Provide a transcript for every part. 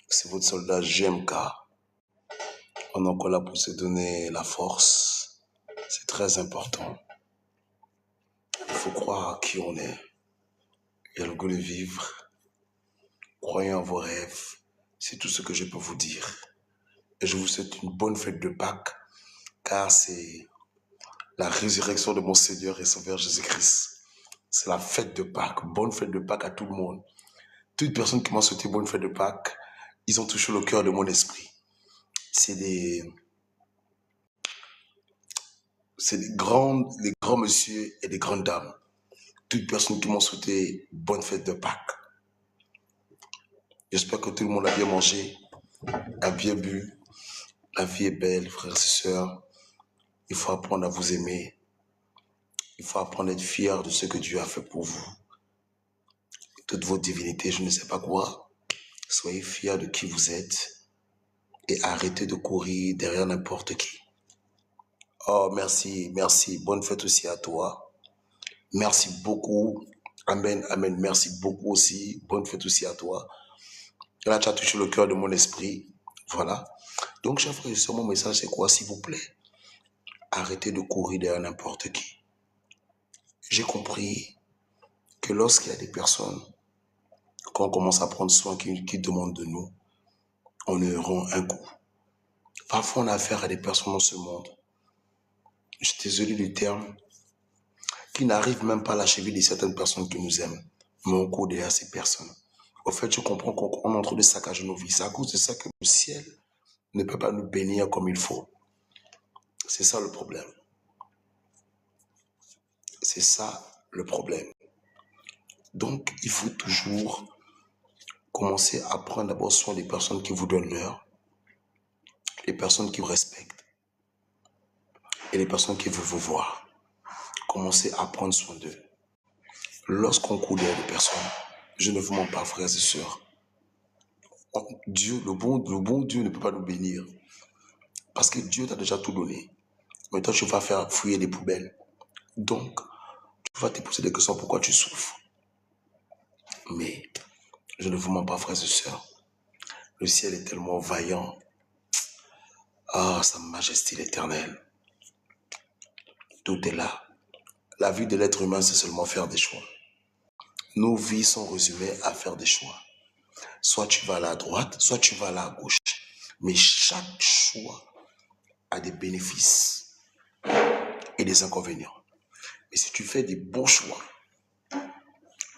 C'est votre soldat GMK. On est encore là pour se donner la force. C'est très important. Il faut croire à qui on est. Il y a le goût de vivre. Croyez en vos rêves. C'est tout ce que je peux vous dire. Et je vous souhaite une bonne fête de Pâques, car c'est la résurrection de mon Seigneur et Sauveur Jésus-Christ. C'est la fête de Pâques. Bonne fête de Pâques à tout le monde. Toute personne qui m'a souhaité bonne fête de Pâques, ils ont touché le cœur de mon esprit. C'est des grands messieurs et des grandes dames. Toutes personnes qui m'ont souhaité bonne fête de Pâques. J'espère que tout le monde a bien mangé, a bien bu. La vie est belle, frères et sœurs. Il faut apprendre à vous aimer. Il faut apprendre à être fier de ce que Dieu a fait pour vous. Toute votre divinité, je ne sais pas quoi. Soyez fiers de qui vous êtes et arrêtez de courir derrière n'importe qui. Oh, merci, merci. Bonne fête aussi à toi. Merci beaucoup. Amen, amen. Merci beaucoup aussi. Bonne fête aussi à toi. Là, tu as touché le cœur de mon esprit. Voilà. Donc, chers frères et sœurs, mon message, c'est quoi, s'il vous plaît? Arrêtez de courir derrière n'importe qui. J'ai compris que lorsqu'il y a des personnes, quand on commence à prendre soin, qui demandent de nous, on leur rend un coup. Parfois, on a affaire à des personnes dans ce monde, je suis désolé du terme, qui n'arrivent même pas à la cheville de certaines personnes qui nous aiment, mais on court derrière ces personnes. Au fait, je comprends qu'on est en train de saccager nos vies. C'est à cause de ça que le ciel ne peut pas nous bénir comme il faut. C'est ça le problème. C'est ça le problème. Donc, il faut toujours commencer à prendre d'abord soin des personnes qui vous donnent l'heure, les personnes qui vous respectent et les personnes qui veulent vous voir. Commencez à prendre soin d'eux. Lorsqu'on court derrière des personnes, je ne vous mens pas, frères et sœurs, Dieu, le bon Dieu ne peut pas nous bénir. Parce que Dieu t'a déjà tout donné. Mais toi, tu vas faire fouiller des poubelles. Donc, tu vas te poser des questions pourquoi tu souffres. Mais, je ne vous mens pas, frères et sœurs. Le ciel est tellement vaillant. Ah, sa majesté l'éternel. Tout est là. La vie de l'être humain, c'est seulement faire des choix. Nos vies sont résumées à faire des choix. Soit tu vas à droite, soit tu vas à gauche. Mais chaque choix a des bénéfices et des inconvénients. Et si tu fais des bons choix,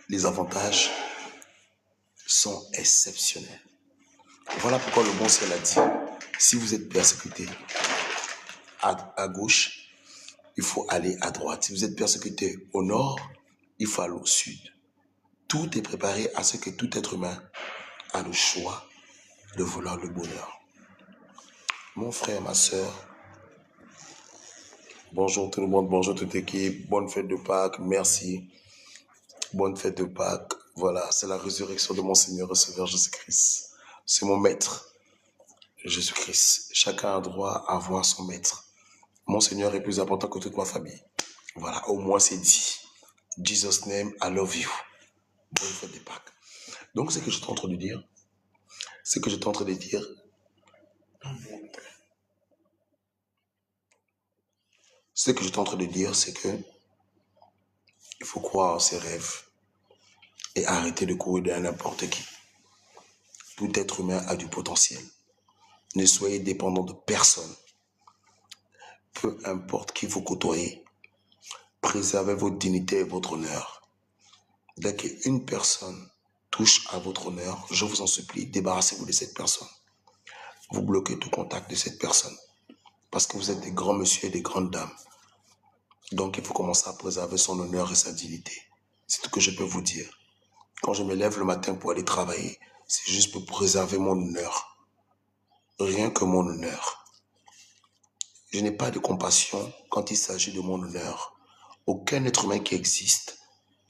les avantages sont exceptionnels. Voilà pourquoi le bon ciel a dit, si vous êtes persécuté à gauche, il faut aller à droite. Si vous êtes persécuté au nord, il faut aller au sud. Tout est préparé à ce que tout être humain a le choix de vouloir le bonheur. Mon frère, ma soeur, bonjour tout le monde, bonjour toute l'équipe, bonne fête de Pâques, merci. Bonne fête de Pâques. Voilà, c'est la résurrection de mon Seigneur et Sauveur Jésus-Christ. C'est mon maître, Jésus-Christ. Chacun a droit à voir son maître. Mon Seigneur est plus important que toute ma famille. Voilà, au moins c'est dit. Jesus name, I love you. Bonne fête de Pâques. Donc, ce que j'étais en train de dire, c'est que il faut croire en ses rêves et arrêter de courir derrière n'importe qui. Tout être humain a du potentiel. Ne soyez dépendant de personne. Peu importe qui vous côtoyez, préservez votre dignité et votre honneur. Dès qu'une personne touche à votre honneur, je vous en supplie, débarrassez-vous de cette personne. Vous bloquez tout contact de cette personne. Parce que vous êtes des grands messieurs et des grandes dames. Donc il faut commencer à préserver son honneur et sa dignité. C'est tout ce que je peux vous dire. Quand je me lève le matin pour aller travailler, c'est juste pour préserver mon honneur. Rien que mon honneur. Je n'ai pas de compassion quand il s'agit de mon honneur. Aucun être humain qui existe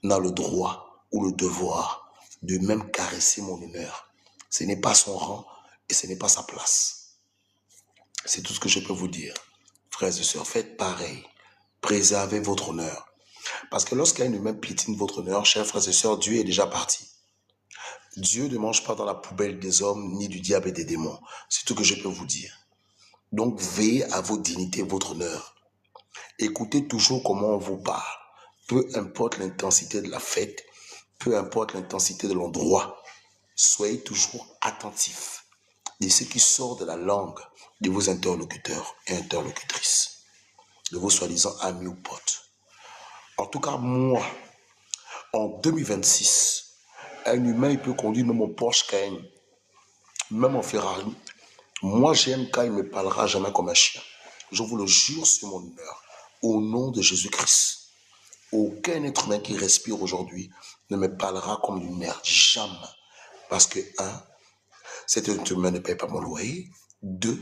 n'a le droit ou le devoir de même caresser mon honneur. Ce n'est pas son rang et ce n'est pas sa place. C'est tout ce que je peux vous dire. Frères et sœurs, faites pareil. Préservez votre honneur. Parce que lorsqu'un humain piétine votre honneur, chers frères et sœurs, Dieu est déjà parti. Dieu ne mange pas dans la poubelle des hommes, ni du diable et des démons. C'est tout que je peux vous dire. Donc, veillez à votre dignité, votre honneur. Écoutez toujours comment on vous parle. Peu importe l'intensité de la fête, peu importe l'intensité de l'endroit, soyez toujours attentifs de ce qui sort de la langue de vos interlocuteurs et interlocutrices, de vos soi-disant amis ou potes. En tout cas, moi, en 2026, un humain, il peut conduire même en Porsche Cayenne, même en Ferrari. Moi, j'aime quand il ne me parlera jamais comme un chien. Je vous le jure sur mon honneur, au nom de Jésus-Christ. Aucun être humain qui respire aujourd'hui ne me parlera comme une merde. Jamais. Parce que, un, cet être humain ne paye pas mon loyer. Deux,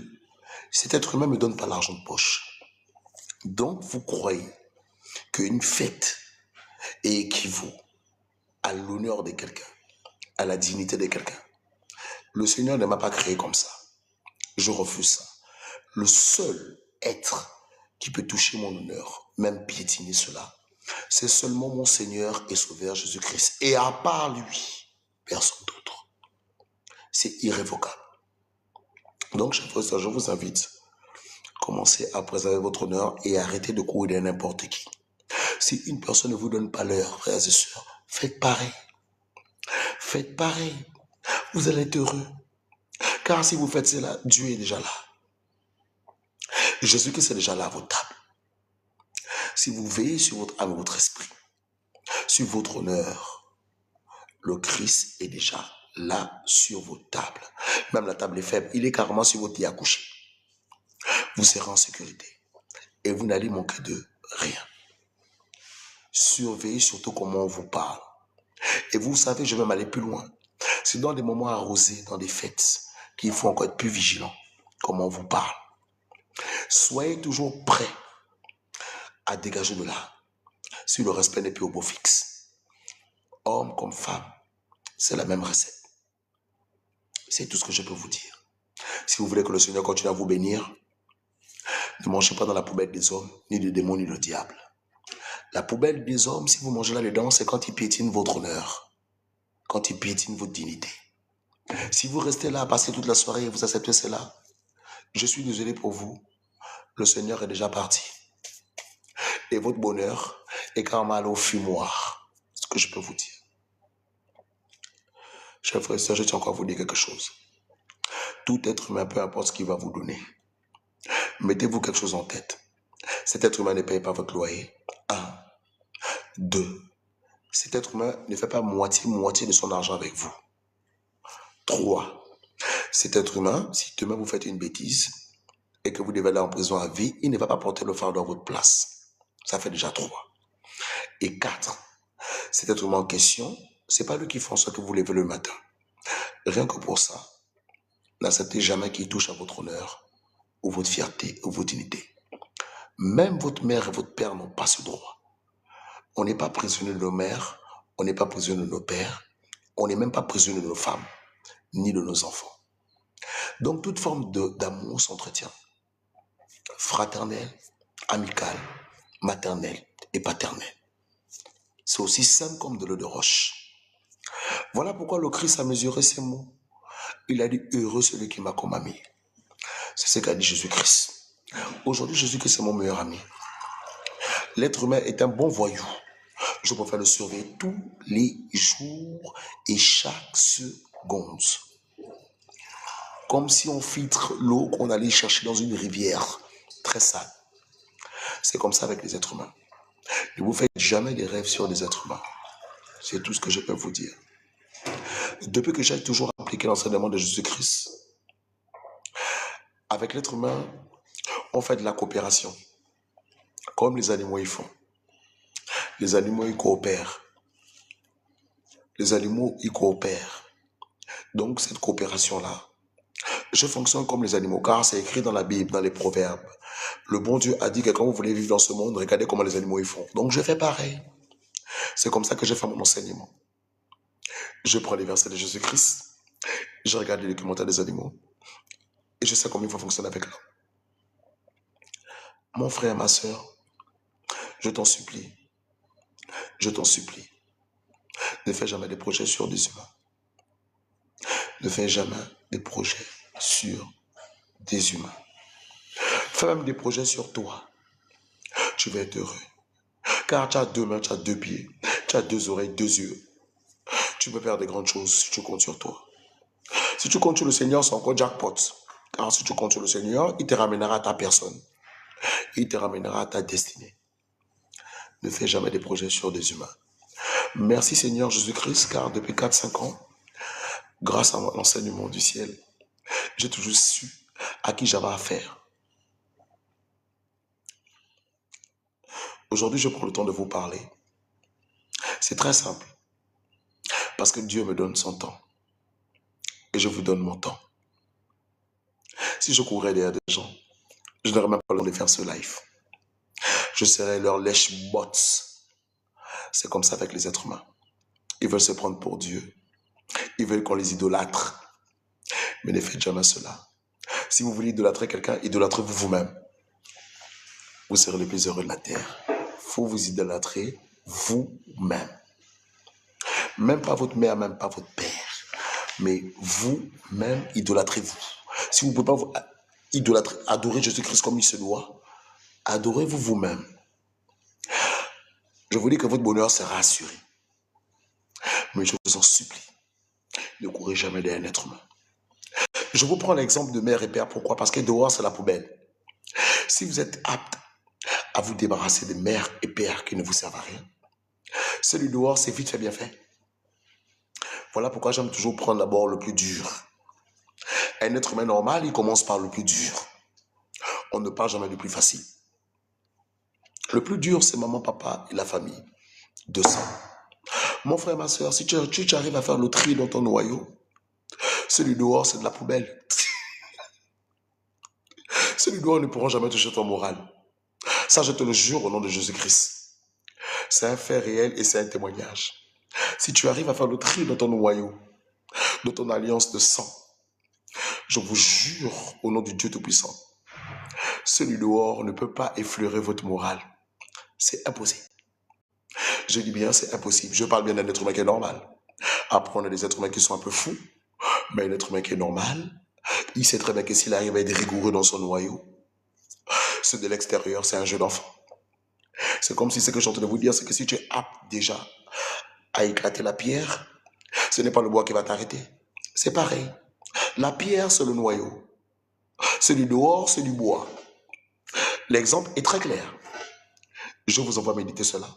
cet être humain ne me donne pas l'argent de poche. Donc, vous croyez qu'une fête équivaut à l'honneur de quelqu'un, à la dignité de quelqu'un. Le Seigneur ne m'a pas créé comme ça. Je refuse ça. Le seul être qui peut toucher mon honneur, même piétiner cela, c'est seulement mon Seigneur et Sauveur Jésus-Christ. Et à part lui, personne d'autre. C'est irrévocable. Donc, je vous invite, commencez à préserver votre honneur et arrêtez de courir de n'importe qui. Si une personne ne vous donne pas l'heure, frères et sœurs, faites pareil. Faites pareil. Vous allez être heureux. Car si vous faites cela, Dieu est déjà là. Jésus-Christ est déjà là à votre table. Si vous veillez sur votre âme et votre esprit, sur votre honneur, le Christ est déjà là sur votre table. Même la table est faible. Il est carrément sur votre lit à coucher. Vous serez en sécurité. Et vous n'allez manquer de rien. Surveillez surtout comment on vous parle. Et vous savez, je vais m'aller plus loin. C'est dans des moments arrosés, dans des fêtes, qu'il faut encore être plus vigilant. Comment on vous parle. Soyez toujours prêts à dégager de là. Si le respect n'est plus au beau fixe. Homme comme femme, c'est la même recette. C'est tout ce que je peux vous dire. Si vous voulez que le Seigneur continue à vous bénir, ne mangez pas dans la poubelle des hommes, ni des démons, ni le diable. La poubelle des hommes, si vous mangez là-dedans, c'est quand ils piétinent votre honneur, quand ils piétinent votre dignité. Si vous restez là à passer toute la soirée et vous acceptez cela, je suis désolé pour vous, le Seigneur est déjà parti. Et votre bonheur est carrément allé au fumoir. C'est ce que je peux vous dire. Chers frères et sœurs, je tiens encore à vous dire quelque chose. Tout être humain, peu importe ce qu'il va vous donner, mettez-vous quelque chose en tête. Cet être humain ne paye pas votre loyer. 1. 2. Cet être humain ne fait pas moitié de son argent avec vous. 3. Cet être humain, si demain vous faites une bêtise et que vous devez aller en prison à vie, il ne va pas porter le fardeau à votre place. Ça fait déjà 3. Et 4. Cet être humain en question, c'est pas lui qui fait en sorte que vous levez le matin. Rien que pour ça, n'acceptez jamais qu'il touche à votre honneur ou votre fierté ou votre dignité. Même votre mère et votre père n'ont pas ce droit. On n'est pas prisonnier de nos mères, on n'est pas prisonnier de nos pères, on n'est même pas prisonnier de nos femmes, ni de nos enfants. Donc toute forme d'amour s'entretient. Fraternel, amical, maternel et paternel. C'est aussi simple comme de l'eau de roche. Voilà pourquoi le Christ a mesuré ces mots. Il a dit « Heureux celui qui m'a comme ami ». C'est ce qu'a dit Jésus-Christ. Aujourd'hui, Jésus-Christ est mon meilleur ami. L'être humain est un bon voyou. Je préfère le surveiller tous les jours et chaque seconde. Comme si on filtre l'eau qu'on allait chercher dans une rivière très sale. C'est comme ça avec les êtres humains. Ne vous faites jamais des rêves sur les êtres humains. C'est tout ce que je peux vous dire. Depuis que j'ai toujours appliqué l'enseignement de Jésus-Christ, avec l'être humain, on fait de la coopération. Comme les animaux y font. Les animaux y coopèrent. Les animaux y coopèrent. Donc cette coopération-là, je fonctionne comme les animaux, car c'est écrit dans la Bible, dans les proverbes. Le bon Dieu a dit que quand vous voulez vivre dans ce monde, regardez comment les animaux y font. Donc je fais pareil. C'est comme ça que je fais mon enseignement. Je prends les versets de Jésus-Christ, je regarde les documentaires des animaux, et je sais comment il faut fonctionner avec l'homme. Mon frère, ma soeur, je t'en supplie, ne fais jamais des projets sur des humains. Ne fais jamais des projets sur des humains. Fais même des projets sur toi. Tu vas être heureux. Car tu as 2 mains, tu as 2 pieds, tu as 2 oreilles, 2 yeux. Tu peux faire des grandes choses si tu comptes sur toi. Si tu comptes sur le Seigneur, c'est encore jackpot. Car si tu comptes sur le Seigneur, il te ramènera à ta personne. Il te ramènera à ta destinée. Ne fais jamais des projets sur des humains. Merci Seigneur Jésus-Christ, car depuis 4-5 ans, grâce à l'enseignement du ciel, j'ai toujours su à qui j'avais affaire. Aujourd'hui, je prends le temps de vous parler. C'est très simple. Parce que Dieu me donne son temps. Et je vous donne mon temps. Si je courais derrière des gens, je n'aurais même pas le temps de faire ce live. Je serais leur lèche-bottes. C'est comme ça avec les êtres humains. Ils veulent se prendre pour Dieu. Ils veulent qu'on les idolâtre. Mais ne faites jamais cela. Si vous voulez idolâtrer quelqu'un, idolâtrez-vous vous-même. Vous serez les plus heureux de la terre. Il faut vous idolâtrer vous-même. Même pas votre mère, même pas votre père. Mais vous-même, idolâtrez-vous. Si vous ne pouvez pas vous idolâtrer, adorer Jésus-Christ comme il se doit, adorez-vous vous-même. Je vous dis que votre bonheur sera assuré. Mais je vous en supplie, ne courez jamais derrière un être humain. Je vous prends l'exemple de mère et père. Pourquoi? Parce que dehors, c'est la poubelle. Si vous êtes apte à vous débarrasser de mère et père qui ne vous servent à rien, celui dehors, c'est vite fait, bien fait. Voilà pourquoi j'aime toujours prendre d'abord le plus dur. Un être humain normal, il commence par le plus dur. On ne parle jamais du plus facile. Le plus dur, c'est maman, papa et la famille. 200. Mon frère, ma soeur, si tu arrives à faire le tri dans ton noyau, celui dehors, c'est de la poubelle. Celui dehors ne pourra jamais toucher ton moral. Ça, je te le jure au nom de Jésus-Christ. C'est un fait réel et c'est un témoignage. Si tu arrives à faire le tri dans ton noyau, de ton alliance de sang, je vous jure au nom du Dieu Tout-Puissant, celui dehors ne peut pas effleurer votre morale. C'est impossible. Je dis bien, c'est impossible. Je parle bien d'un être humain qui est normal. Après, on a des êtres humains qui sont un peu fous, mais un être humain qui est normal, il sait très bien que s'il arrive à être rigoureux dans son noyau, ceux de l'extérieur, c'est un jeu d'enfant. C'est comme si ce que je suis en train de vous dire, c'est que si tu es apte déjà à éclater la pierre, ce n'est pas le bois qui va t'arrêter. C'est pareil. La pierre, c'est le noyau. C'est du dehors, c'est du bois. L'exemple est très clair. Je vous envoie méditer cela.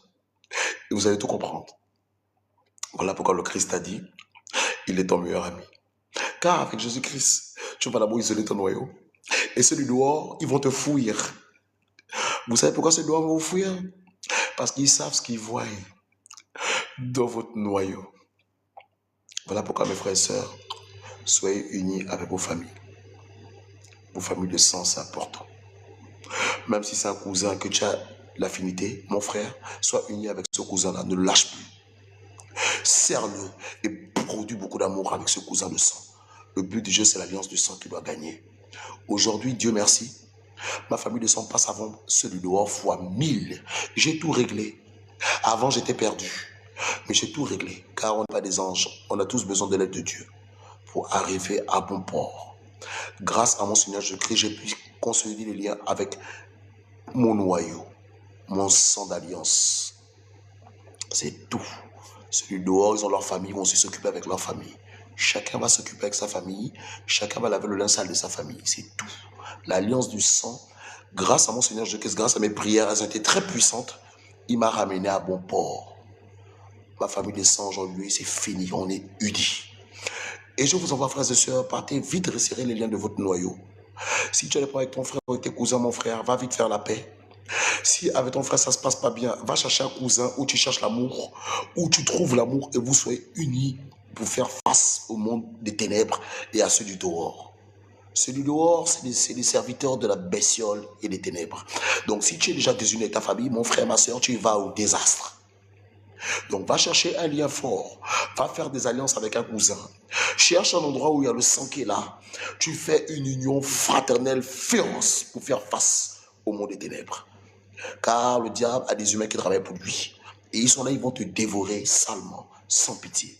Et vous allez tout comprendre. Voilà pourquoi le Christ a dit, il est ton meilleur ami. Car avec Jésus-Christ, tu vas d'abord isoler ton noyau. Et ceux du dehors, ils vont te fouiller. Vous savez pourquoi ceux du dehors vont vous fouiller? Parce qu'ils savent ce qu'ils voient dans votre noyau. Voilà pourquoi, mes frères et sœurs, soyez unis avec vos familles. Vos familles de sang, c'est important. Même si c'est un cousin que tu as l'affinité, mon frère, sois uni avec ce cousin-là, ne le lâche plus. Serre-le et produis beaucoup d'amour avec ce cousin de sang. Le but du jeu, c'est l'alliance du sang qui doit gagner. Aujourd'hui, Dieu merci, ma famille de sang passe avant celui dehors fois 1000. J'ai tout réglé. Avant, j'étais perdu. Mais j'ai tout réglé. Car on n'est pas des anges. On a tous besoin de l'aide de Dieu pour arriver à bon port. Grâce à mon Seigneur Jésus-Christ, j'ai pu consolider les liens avec mon noyau, mon sang d'alliance. C'est tout. Celui dehors, ils ont leur famille, ils vont aussi s'occuper avec leur famille. Chacun va s'occuper avec sa famille. Chacun va laver le linge sale de sa famille. C'est tout. L'alliance du sang, grâce à mon Seigneur Jésus-Christ, grâce à mes prières, elles ont été très puissantes. Il m'a ramené à bon port. Ma famille de sang aujourd'hui, c'est fini. On est unis. Et je vous envoie, frères et sœurs, partez vite resserrer les liens de votre noyau. Si tu es pas avec ton frère ou tes cousins, mon frère, va vite faire la paix. Si avec ton frère ça se passe pas bien, va chercher un cousin où tu cherches l'amour, où tu trouves l'amour et vous soyez unis pour faire face au monde des ténèbres et à ceux du dehors. Ceux du dehors, c'est les serviteurs de la bestiole et des ténèbres. Donc si tu es déjà désuni avec ta famille, mon frère, ma soeur, tu vas au désastre. Donc va chercher un lien fort, va faire des alliances avec un cousin. Cherche un endroit où il y a le sang qui est là. Tu fais une union fraternelle féroce pour faire face au monde des ténèbres. Car le diable a des humains qui travaillent pour lui. Et ils sont là, ils vont te dévorer salement, sans pitié.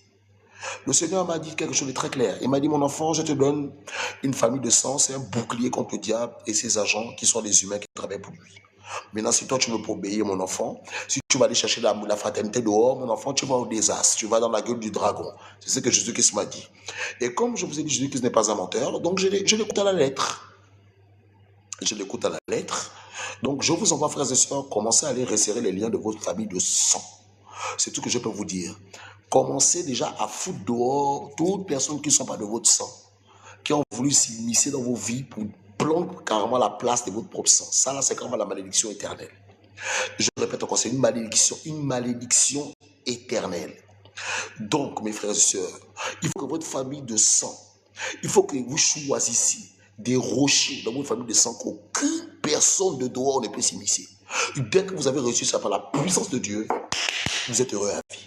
Le Seigneur m'a dit quelque chose de très clair. Il m'a dit, mon enfant, je te donne une famille de sang, c'est un bouclier contre le diable et ses agents qui sont des humains qui travaillent pour lui. Maintenant, si toi tu veux obéir, mon enfant, si tu vas aller chercher la fraternité dehors, mon enfant, tu vas au désastre, tu vas dans la gueule du dragon. C'est ce que Jésus-Christ m'a dit. Et comme je vous ai dit, Jésus-Christ n'est pas un menteur, donc je l'écoute à la lettre. Je l'écoute à la lettre. Donc, je vous envoie, frères et sœurs, commencez à aller resserrer les liens de votre famille de sang. C'est tout ce que je peux vous dire. Commencez déjà à foutre dehors toutes les personnes qui ne sont pas de votre sang, qui ont voulu s'immiscer dans vos vies pour prendre carrément la place de votre propre sang. Ça, là, c'est carrément la malédiction éternelle. Je répète encore, c'est une malédiction éternelle. Donc, mes frères et sœurs, il faut que votre famille de sang, il faut que vous choisissiez des rochers dans votre famille de sang qu'aucune personne de dehors ne peut s'immiscer. Dès que vous avez reçu ça par la puissance de Dieu, vous êtes heureux à vie.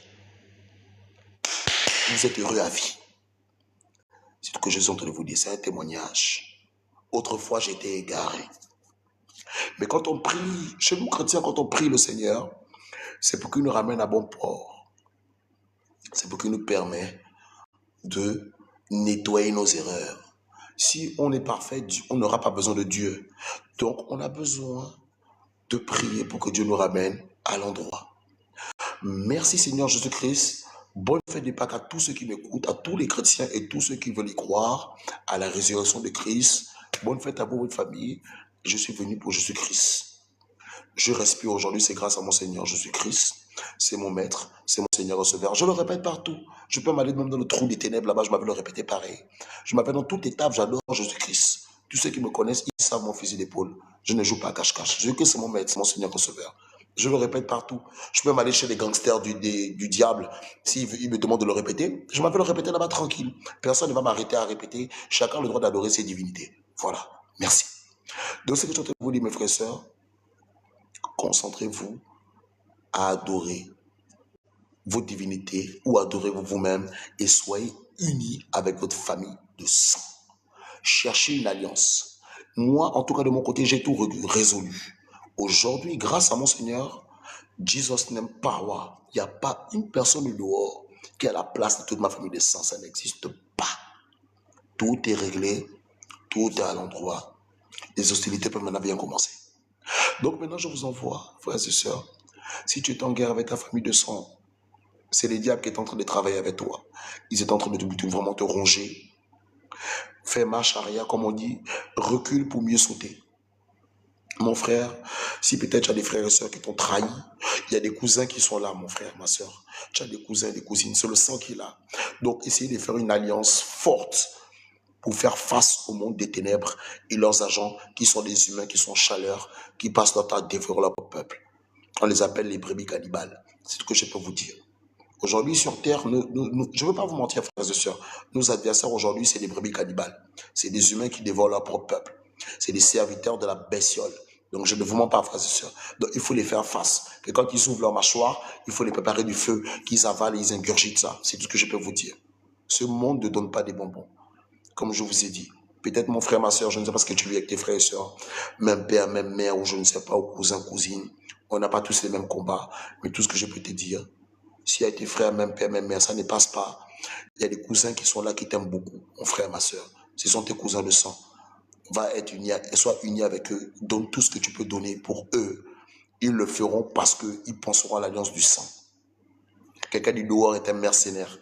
Vous êtes heureux à vie. C'est ce que je suis en train de vous dire, c'est un témoignage. Autrefois, j'étais égaré. Mais quand on prie, chez nous chrétiens, quand on prie le Seigneur, c'est pour qu'il nous ramène à bon port. C'est pour qu'il nous permet de nettoyer nos erreurs. Si on est parfait, on n'aura pas besoin de Dieu. Donc, on a besoin de prier pour que Dieu nous ramène à l'endroit. Merci Seigneur Jésus-Christ. Bonne fête de Pâques à tous ceux qui m'écoutent, à tous les chrétiens et tous ceux qui veulent y croire à la résurrection de Christ. Bonne fête à vous, votre famille. Je suis venu pour Jésus-Christ. Je respire aujourd'hui, c'est grâce à mon Seigneur Jésus-Christ. C'est mon maître, c'est mon Seigneur receveur. Je le répète partout. Je peux m'aller même dans le trou des ténèbres, là-bas, je m'avais le répéter pareil. Je m'appelle dans toute étape, j'adore Jésus-Christ. Tous ceux qui me connaissent, ils savent mon fusil d'épaule. Je ne joue pas à cache-cache. Jésus-Christ, c'est mon maître, c'est mon Seigneur receveur. Je le répète partout. Je peux m'aller chez les gangsters du diable. S'ils me demandent de le répéter, je m'appelle le répéter là-bas tranquille. Personne ne va m'arrêter à répéter. Chacun a le droit d'adorer ses divinités. Voilà. Merci. Donc, ce que je suis en train de vous dire, mes frères et sœurs, concentrez-vous à adorer vos divinités ou adorez-vous vous-même et soyez unis avec votre famille de sang. Cherchez une alliance. Moi, en tout cas de mon côté, j'ai tout résolu. Aujourd'hui, grâce à mon Seigneur, Jesus n'aime pas roi. Il n'y a pas une personne du dehors qui a la place de toute ma famille de sang. Ça n'existe pas. Tout est réglé, tout est à l'endroit. Les hostilités peuvent maintenant bien commencer. Donc maintenant, je vous envoie, frères et sœurs, si tu es en guerre avec ta famille de sang, c'est le diable qui est en train de travailler avec toi. Ils sont en train de vraiment te ronger. Fais marche arrière, comme on dit, recule pour mieux sauter. Mon frère, si peut-être tu as des frères et sœurs qui t'ont trahi, il y a des cousins qui sont là, mon frère, ma sœur. Tu as des cousins et des cousines, c'est le sang qui est là. Donc, essayez de faire une alliance forte pour faire face au monde des ténèbres et leurs agents qui sont des humains, qui sont chaleurs, qui passent leur temps à dévorer leur peuple. On les appelle les brebis cannibales. C'est ce que je peux vous dire. Aujourd'hui, sur Terre, je ne veux pas vous mentir, frères et sœurs, nos adversaires aujourd'hui, c'est des brebis cannibales. C'est des humains qui dévorent leur propre peuple. C'est des serviteurs de la bestiole. Donc, je ne vous mens pas, frères et sœurs. Donc, il faut les faire face. Et quand ils ouvrent leur mâchoire, il faut les préparer du feu, qu'ils avalent et ils ingurgitent ça. C'est tout ce que je peux vous dire. Ce monde ne donne pas des bonbons. Comme je vous ai dit. Peut-être mon frère, ma sœur, je ne sais pas ce que tu vis avec tes frères et sœurs. Même père, même mère, ou je ne sais pas, ou cousin, cousine. On n'a pas tous les mêmes combats. Mais tout ce que je peux te dire, s'il y a tes frères, même père, même mère, ça ne passe pas. Il y a des cousins qui sont là, qui t'aiment beaucoup, mon frère, ma soeur. Ce sont tes cousins de sang. Va être uni, sois uni avec eux. Donne tout ce que tu peux donner pour eux. Ils le feront parce qu'ils penseront à l'alliance du sang. Quelqu'un du dehors est un mercenaire.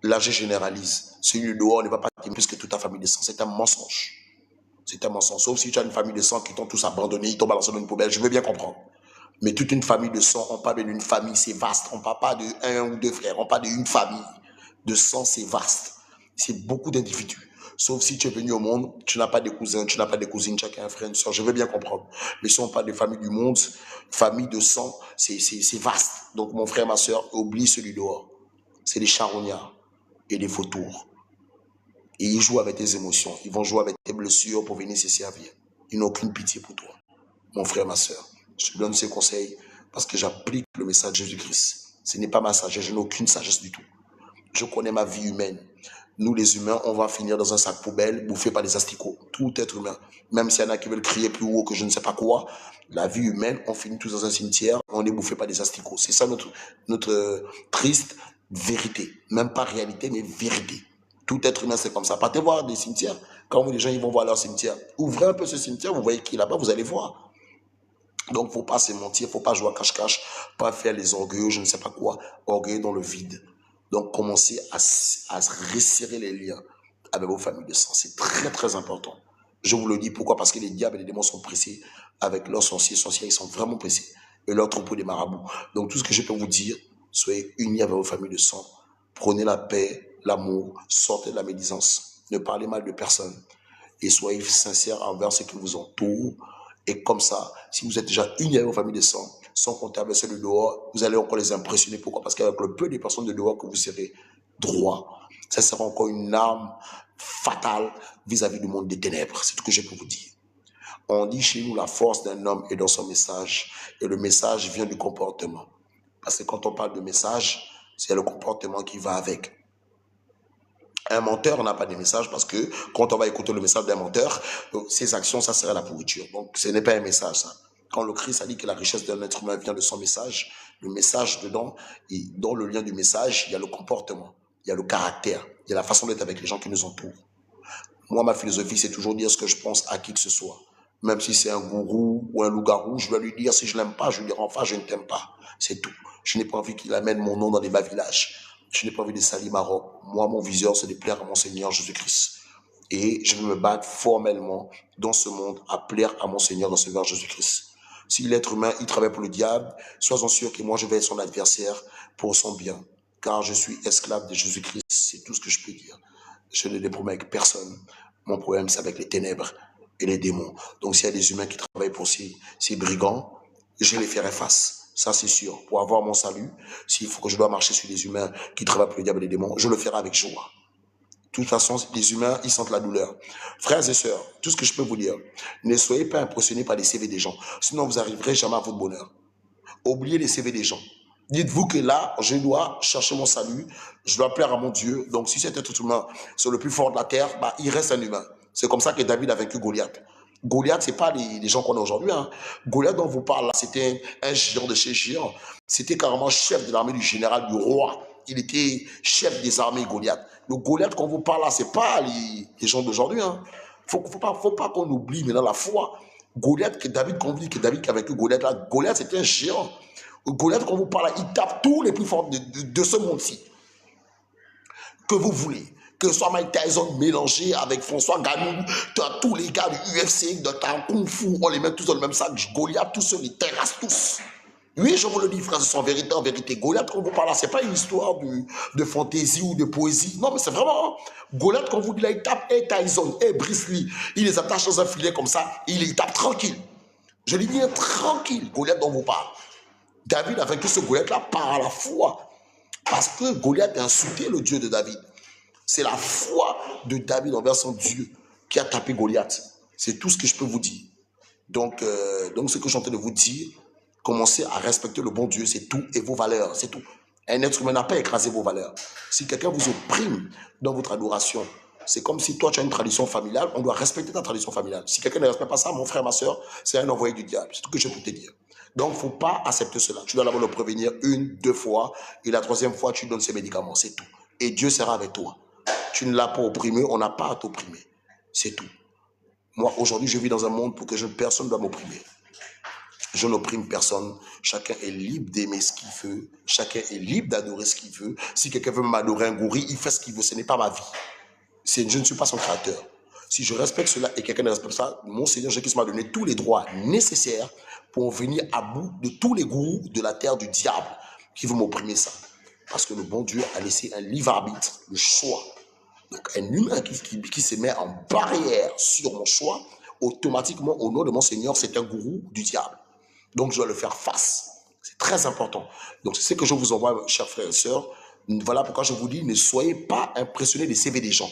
Là, je généralise. Celui du dehors ne va pas t'aimer plus que toute ta famille de sang. C'est un mensonge. C'est un mensonge. Sauf si tu as une famille de sang qui t'ont tous abandonné, ils t'ont balancé dans une poubelle. Je veux bien comprendre. Mais toute une famille de sang, on parle d'une famille, c'est vaste. On ne parle pas de un ou deux frères, on parle d'une famille. De sang, c'est vaste. C'est beaucoup d'individus. Sauf si tu es venu au monde, tu n'as pas de cousins, tu n'as pas de cousines, chacun un frère, une soeur. Je veux bien comprendre. Mais si on parle de famille du monde, famille de sang, c'est vaste. Donc mon frère, ma soeur, oublie celui dehors. C'est des charognards et des vautours. Et ils jouent avec tes émotions. Ils vont jouer avec tes blessures pour venir se servir. Ils n'ont aucune pitié pour toi. Mon frère, ma soeur. Je te donne ces conseils parce que j'applique le message de Jésus-Christ. Ce n'est pas ma sagesse, je n'ai aucune sagesse du tout. Je connais ma vie humaine. Nous, les humains, on va finir dans un sac poubelle, bouffé par des asticots. Tout être humain. Même s'il y en a qui veulent crier plus haut que je ne sais pas quoi, la vie humaine, on finit tous dans un cimetière, on est bouffé par des asticots. C'est ça notre triste Vérité. Même pas réalité, mais vérité. Tout être humain, c'est comme ça. Partez voir des cimetières. Quand les gens ils vont voir leur cimetière, ouvrez un peu ce cimetière, vous voyez qui est là-bas, vous allez voir. Donc, faut pas se mentir, faut pas jouer à cache-cache, pas faire les orgueils, je ne sais pas quoi, orgueil dans le vide. Donc, commencez à resserrer les liens avec vos familles de sang. C'est très, très important. Je vous le dis, pourquoi? Parce que les diables et les démons sont pressés avec leurs sorciers, ils sont vraiment pressés. Et leurs troupeaux des marabouts. Donc, tout ce que je peux vous dire, soyez unis avec vos familles de sang. Prenez la paix, l'amour, sortez de la médisance. Ne parlez mal de personne. Et soyez sincères envers ceux qui vous entourent. Et comme ça, si vous êtes déjà unis avec vos familles de sang, sans compter avec ceux de dehors, vous allez encore les impressionner. Pourquoi? Parce qu'avec le peu de personnes de dehors que vous serez droit, ça sera encore une arme fatale vis-à-vis du monde des ténèbres. C'est tout ce que je peux vous dire. On dit chez nous la force d'un homme est dans son message. Et le message vient du comportement. Parce que quand on parle de message, c'est le comportement qui va avec. Un menteur n'a pas de message parce que quand on va écouter le message d'un menteur, ses actions, ça serait la pourriture. Donc, ce n'est pas un message, ça. Quand le Christ a dit que la richesse d'un être humain vient de son message, le message dedans, et dans le lien du message, il y a le comportement, il y a le caractère, il y a la façon d'être avec les gens qui nous entourent. Moi, ma philosophie, c'est toujours dire ce que je pense à qui que ce soit. Même si c'est un gourou ou un loup-garou, je vais lui dire, si je ne l'aime pas, je lui dirai enfin, je ne t'aime pas. C'est tout. Je n'ai pas envie qu'il amène mon nom dans les bas villages. Je n'ai pas envie de salir ma robe. Moi, mon viseur, c'est de plaire à mon Seigneur Jésus-Christ. Et je vais me battre formellement dans ce monde à plaire à mon Seigneur, dans ce Seigneur Jésus-Christ. Si l'être humain, il travaille pour le diable, sois-en sûr que moi, je vais être son adversaire pour son bien. Car je suis esclave de Jésus-Christ. C'est tout ce que je peux dire. Je ne les promets avec personne. Mon problème, c'est avec les ténèbres et les démons. Donc, s'il y a des humains qui travaillent pour ces brigands, je les ferai face. Ça, c'est sûr. Pour avoir mon salut, s'il faut que je dois marcher sur les humains qui travaillent pour le diable et les démons, je le ferai avec joie. De toute façon, les humains, ils sentent la douleur. Frères et sœurs, tout ce que je peux vous dire, ne soyez pas impressionnés par les CV des gens. Sinon, vous n'arriverez jamais à votre bonheur. Oubliez les CV des gens. Dites-vous que là, je dois chercher mon salut, je dois plaire à mon Dieu. Donc, si cet être humain, c'est le plus fort de la terre, bah, il reste un humain. C'est comme ça que David a vaincu Goliath. Goliath, ce n'est pas les gens qu'on a aujourd'hui. Hein. Goliath dont on vous parle là, c'était un géant de chez géant. C'était carrément chef de l'armée du général du roi. Il était chef des armées, Goliath. Le Goliath qu'on vous parle là, ce n'est pas les gens d'aujourd'hui. Hein. Faut pas qu'on oublie maintenant la foi. Goliath, que David, qu'on dit que David qui a vaincu Goliath là, Goliath c'était un géant. Goliath, quand vous parlez, il tape tous les plus forts de ce monde-ci. Que vous voulez. Que ce soit Mike Tyson mélangé avec François Ganou, tous les gars du UFC, de Kung Fu, on les met tous dans le même sac. Goliath, tous ceux, les terrassent tous. Oui, je vous le dis, frère, c'est en vérité. Goliath, quand vous parlez, ce n'est pas une histoire de fantaisie ou de poésie. Non, mais c'est vraiment. Goliath, quand vous dites là, il tape Tyson, Bruce Lee, il les attache dans un filet comme ça, il les tape tranquille. Je lui dis tranquille, Goliath dont vous parlez. David a vaincu ce Goliath-là par la foi. Parce que Goliath a insulté le Dieu de David. C'est la foi de David envers son Dieu qui a tapé Goliath. C'est tout ce que je peux vous dire. Donc ce que je suis en train de vous dire, commencez à respecter le bon Dieu, c'est tout, et vos valeurs, c'est tout. Un être humain n'a pas écrasé vos valeurs. Si quelqu'un vous opprime dans votre adoration, c'est comme si toi tu as une tradition familiale, on doit respecter ta tradition familiale. Si quelqu'un ne respecte pas ça, mon frère, ma soeur, c'est un envoyé du diable. C'est tout ce que je peux te dire. Donc, il ne faut pas accepter cela. Tu dois d'abord le prévenir 1, 2 fois, et la troisième fois, tu donnes ses médicaments, c'est tout. Et Dieu sera avec toi. Tu ne l'as pas opprimé, on n'a pas à t'opprimer. C'est tout. Moi, aujourd'hui, je vis dans un monde pour que personne ne doit m'opprimer. Je n'opprime personne. Chacun est libre d'aimer ce qu'il veut. Chacun est libre d'adorer ce qu'il veut. Si quelqu'un veut m'adorer un gorille, il fait ce qu'il veut. Ce n'est pas ma vie. Je ne suis pas son créateur. Si je respecte cela et quelqu'un ne respecte ça, mon Seigneur Jésus-Christ m'a donné tous les droits nécessaires pour venir à bout de tous les gourous de la terre du diable qui veulent m'opprimer ça. Parce que le bon Dieu a laissé un libre arbitre, le choix. Donc un humain qui se met en barrière sur mon choix, automatiquement, au nom de mon Seigneur, c'est un gourou du diable. Donc je dois le faire face. C'est très important. Donc c'est ce que je vous envoie, chers frères et sœurs. Voilà pourquoi je vous dis, ne soyez pas impressionnés des CV des gens.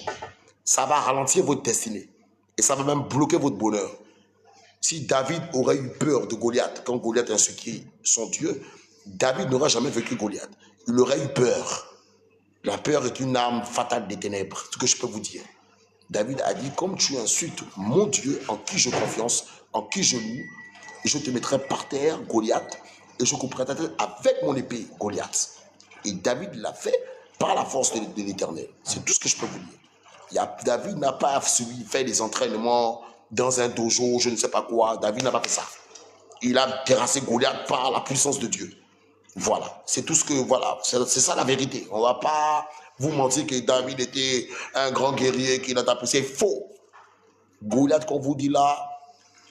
Ça va ralentir votre destinée. Et ça va même bloquer votre bonheur. Si David aurait eu peur de Goliath, quand Goliath a insulté son Dieu, David n'aurait jamais vécu Goliath. Il aurait eu peur. La peur est une arme fatale des ténèbres, ce que je peux vous dire. David a dit, comme tu insultes mon Dieu, en qui je confiance, en qui je loue, je te mettrai par terre, Goliath, et je couperai ta tête avec mon épée, Goliath. Et David l'a fait par la force de l'Éternel. C'est tout ce que je peux vous dire. David n'a pas fait des entraînements dans un dojo, je ne sais pas quoi. David n'a pas fait ça. Il a terrassé Goliath par la puissance de Dieu. Voilà, c'est tout ce que, voilà, c'est ça la vérité. On ne va pas vous mentir que David était un grand guerrier qui l'a tapé. C'est faux. Goliath, qu'on vous dit là,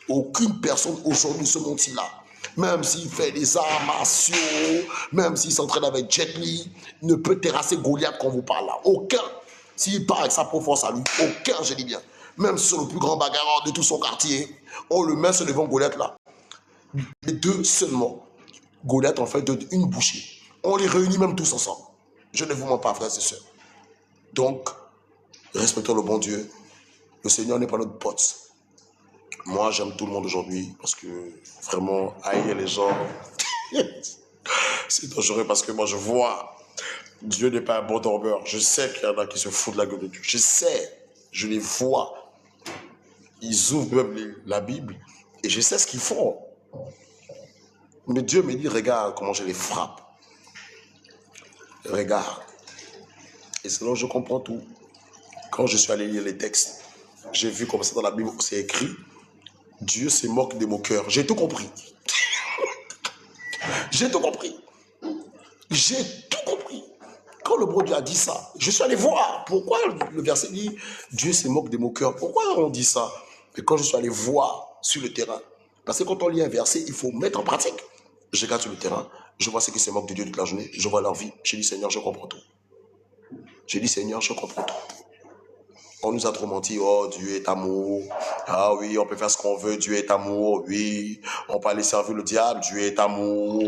aucune personne aujourd'hui se montre là. Même s'il fait des arts martiaux, même s'il s'entraîne avec Jet Li, ne peut terrasser Goliath qu'on vous parle là. Aucun. S'il part avec sa propre force à lui, aucun, je dis bien. Même sur le plus grand bagarreur de tout son quartier, on le met sur devant Goliath là. Les deux seulement. Goliath en fait une bouchée. On les réunit même tous ensemble. Je ne vous mens pas, frères et sœurs. Donc, respectons le bon Dieu. Le Seigneur n'est pas notre pote. Moi, j'aime tout le monde aujourd'hui parce que vraiment, haïr les gens, c'est dangereux parce que moi, je vois, Dieu n'est pas un bon dormeur. Je sais qu'il y en a qui se foutent de la gueule de Dieu. Je sais, je les vois. Ils ouvrent même la Bible et je sais ce qu'ils font. Mais Dieu me dit, regarde comment je les frappe. Regarde. Et sinon, je comprends tout. Quand je suis allé lire les textes, j'ai vu comme ça dans la Bible, c'est écrit, Dieu se moque de mon cœur. J'ai tout compris. J'ai tout compris. J'ai tout compris. Quand le bon Dieu a dit ça, je suis allé voir pourquoi le verset dit, Dieu se moque de mon cœur. Pourquoi on dit ça? Et quand je suis allé voir sur le terrain, parce que quand on lit un verset, il faut mettre en pratique. Je regarde sur le terrain, je vois ceux qui se moquent de Dieu toute la journée, je vois leur vie. J'ai dit, Seigneur, je comprends tout. J'ai dit, Seigneur, je comprends tout. On nous a trop menti, oh, Dieu est amour. Ah oui, on peut faire ce qu'on veut, Dieu est amour. Oui, on peut aller servir le diable, Dieu est amour.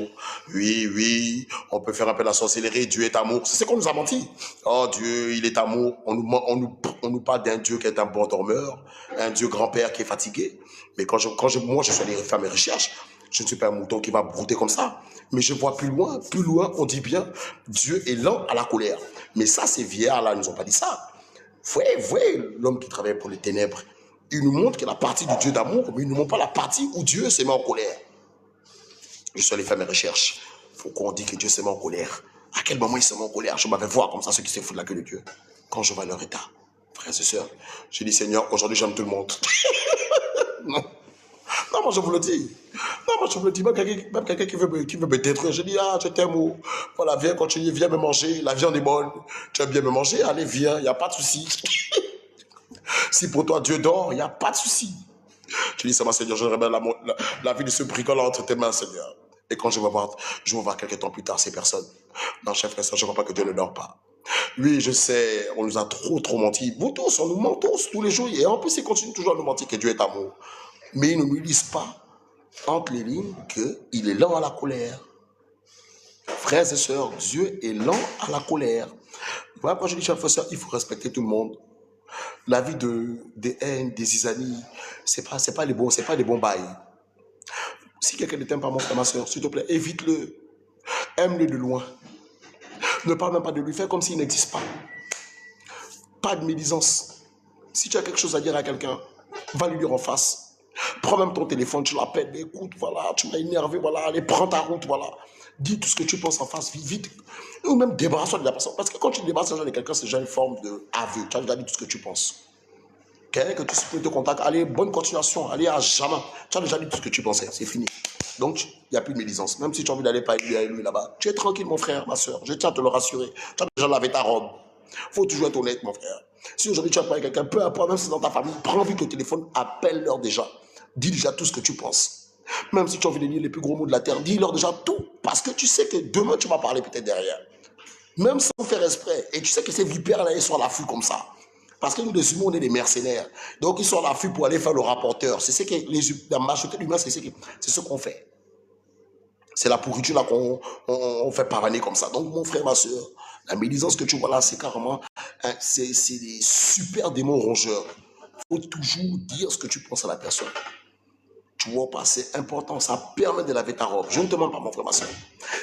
Oui, oui, on peut faire un peu la sorcellerie, Dieu est amour. C'est ce qu'on nous a menti. Oh, Dieu, il est amour. On nous parle d'un Dieu qui est un bon dormeur, un Dieu grand-père qui est fatigué. Mais moi, je suis allé faire mes recherches. Je ne suis pas un mouton qui va brouter comme ça. Mais je vois plus loin, on dit bien, Dieu est lent à la colère. Mais ça, ces vieillards-là, ils ne nous ont pas dit ça. Vous voyez l'homme qui travaille pour les ténèbres, il nous montre qu'il y a la partie du Dieu d'amour, mais il ne nous montre pas la partie où Dieu se met en colère. Je suis allé faire mes recherches. Il faut qu'on dise que Dieu se met en colère. À quel moment il se met en colère? Je m'avais voir comme ça ceux qui se foutent de la gueule de Dieu. Quand je vois leur état, frères et sœurs, j'ai dit, Seigneur, aujourd'hui j'aime tout le monde. Non. Non, moi je vous le dis. Non, moi je vous le dis. Même quelqu'un qui veut me détruire, je dis, ah, je t'aime. Voilà, viens continuer, viens me manger. La viande est bonne. Tu aimes bien me manger? Allez, viens, il n'y a pas de souci. Si pour toi Dieu dort, il n'y a pas de souci. Je dis, ça, ma Seigneur, je remets la vie de ce brigand entre tes mains, Seigneur. Et quand je vais voir quelques temps plus tard ces personnes. Non, chef frère, je ne crois pas que Dieu ne dort pas. Oui, je sais, on nous a trop menti. Vous tous, on nous ment tous les jours. Et en plus, ils continuent toujours à nous mentir que Dieu est amour. Mais ils ne nous disent pas, entre les lignes, qu'il est lent à la colère. Frères et sœurs, Dieu est lent à la colère. Voilà, quand je dis, chers frères et sœurs, il faut respecter tout le monde. La vie des haines, des zizanies, c'est pas les bons bails. Si quelqu'un ne t'aime pas, mon frère, ma sœur, s'il te plaît, évite-le. Aime-le de loin. Ne parle même pas de lui, fais comme s'il n'existe pas. Pas de médisance. Si tu as quelque chose à dire à quelqu'un, va lui dire en face. Prends même ton téléphone, tu l'appelles, écoute, voilà, tu m'as énervé, voilà, allez, prends ta route, voilà. Dis tout ce que tu penses en face, vite. Ou même débarrasse-toi de la personne. Parce que quand tu te débarrasses de quelqu'un, c'est déjà une forme d'aveu. Tu as déjà dit tout ce que tu penses. Quelqu'un que tu te contactes, allez, bonne continuation, allez, à jamais. Tu as déjà dit tout ce que tu pensais, c'est fini. Donc, il n'y a plus de médisance. Même si tu as envie d'aller pas avec lui là-bas, tu es tranquille, mon frère, ma soeur. Je tiens à te le rassurer. Tu as déjà lavé ta robe. Il faut toujours être honnête, mon frère. Si aujourd'hui tu as parlé avec quelqu'un, peu importe, même si c'est dans ta famille, prends vite le téléphone, appelle-leur déjà. Dis déjà tout ce que tu penses. Même si tu as envie de lire les plus gros mots de la terre, dis-leur déjà tout. Parce que tu sais que demain, tu vas parler peut-être derrière. Même sans faire exprès. Et tu sais que ces vipères-là, ils sont à l'affût comme ça. Parce que nous, les humains, on est des mercenaires. Donc, ils sont à l'affût pour aller faire le rapporteur. C'est ce que la majorité d'humains, c'est ce qu'on fait. C'est la pourriture là qu'on fait pavaner comme ça. Donc, mon frère, ma soeur, la médisance que tu vois là, c'est carrément, c'est des super démons rongeurs. Il faut toujours dire ce que tu penses à la personne. Tu vois pas, c'est important, ça permet de laver ta robe. Je ne te demande pas, mon frère, ma soeur.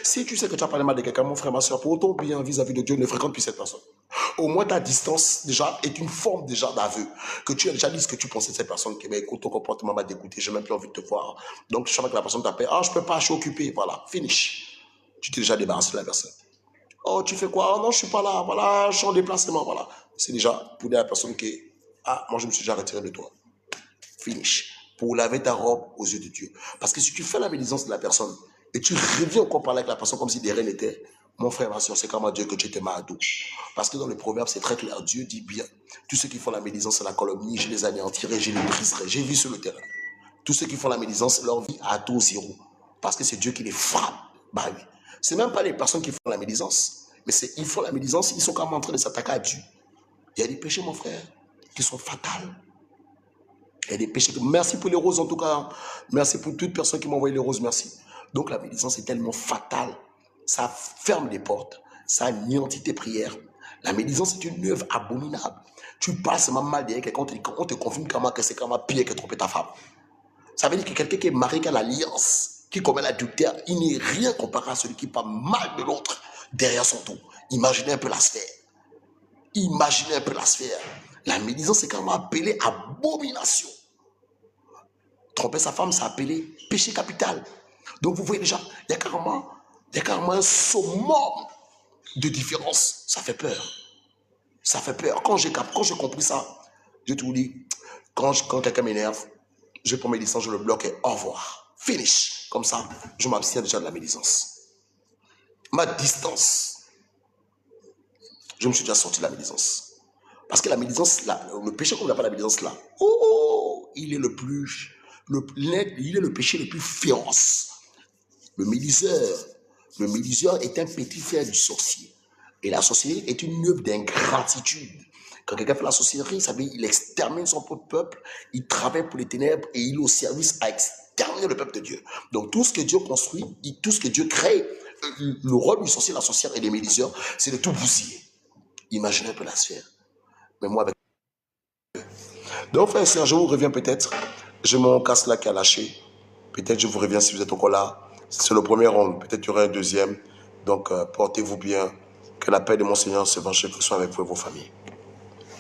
Si tu sais que tu as parlé mal de quelqu'un, mon frère, ma soeur, pour ton bien vis-à-vis de Dieu, ne fréquente plus cette personne. Au moins, ta distance, déjà, est une forme déjà d'aveu. Que tu as déjà dit ce que tu pensais de cette personne, que, écoute, ton comportement m'a dégoûté, j'ai même plus envie de te voir. Donc, je savais que la personne t'appelle, ah, je peux pas, je suis occupé, voilà, finish. Tu t'es déjà débarrassé de la personne. Oh, tu fais quoi? Oh non, je suis pas là. Voilà, je suis en déplacement. Voilà. C'est déjà pour dire à la personne qui est, ah, moi je me suis déjà retiré de toi. Finish. Pour laver ta robe aux yeux de Dieu. Parce que si tu fais la médisance de la personne et tu reviens encore parler avec la personne comme si de rien n'était, mon frère, ma soeur, c'est comme à Dieu que tu étais malade. Parce que dans le proverbe, c'est très clair. Dieu dit bien, tous ceux qui font la médisance et la calomnie, je les anéantirai, je les briserai. J'ai vu sur le terrain. Tous ceux qui font la médisance, leur vie a taux zéro. Parce que c'est Dieu qui les frappe. Bah oui. C'est même pas les personnes qui font la médisance. Mais ils font la médisance, ils sont quand même en train de s'attaquer à Dieu. Il y a des péchés, mon frère, qui sont fatals. Il y a des péchés. Merci pour les roses en tout cas. Merci pour toute personne qui m'a envoyé les roses. Merci. Donc la médisance est tellement fatale. Ça ferme les portes. Ça anéantit tes prières. La médisance est une œuvre abominable. Tu passes même mal derrière quelqu'un, on te confirme que c'est quand même pire que tromper ta femme. Ça veut dire que quelqu'un qui est marié, qui a l'alliance, qui commet l'adultère, il n'est rien comparé à celui qui parle mal de l'autre derrière son dos. Imaginez un peu la sphère. Imaginez un peu la sphère. La médisance, c'est quand même appelé abomination. Tromper sa femme, c'est appelé péché capital. Donc vous voyez déjà, il y a carrément un summum de différence. Ça fait peur. Ça fait peur. Quand j'ai compris ça, je te dis, quand quelqu'un m'énerve, je prends mes licences, je le bloque et au revoir. Finish. Comme ça, je m'abstiens déjà de la médisance. Ma distance. Je me suis déjà sorti de la médisance. Parce que la médisance, là, le péché qu'on appelle la médisance là, oh, il est le péché le plus féroce. Le médiseur est un petit frère du sorcier. Et la sorcellerie est une œuvre d'ingratitude. Quand quelqu'un fait la sorcellerie, ça veut dire qu'il extermine son propre peuple, il travaille pour les ténèbres et il est au service à exterminer le peuple de Dieu. Donc tout ce que Dieu construit, tout ce que Dieu crée, le rôle du sorcier, la sorcière et des médiseurs, c'est de tout bousiller. Imaginez un peu la sphère. Mais moi, avec... Donc, frère et sœur, je vous reviens peut-être. J'ai mon casque là qui a lâché. Peut-être je vous reviens si vous êtes encore là. C'est le premier round. Peut-être il y aura un deuxième. Donc, portez-vous bien. Que la paix de mon Seigneur se soit avec vous et vos familles.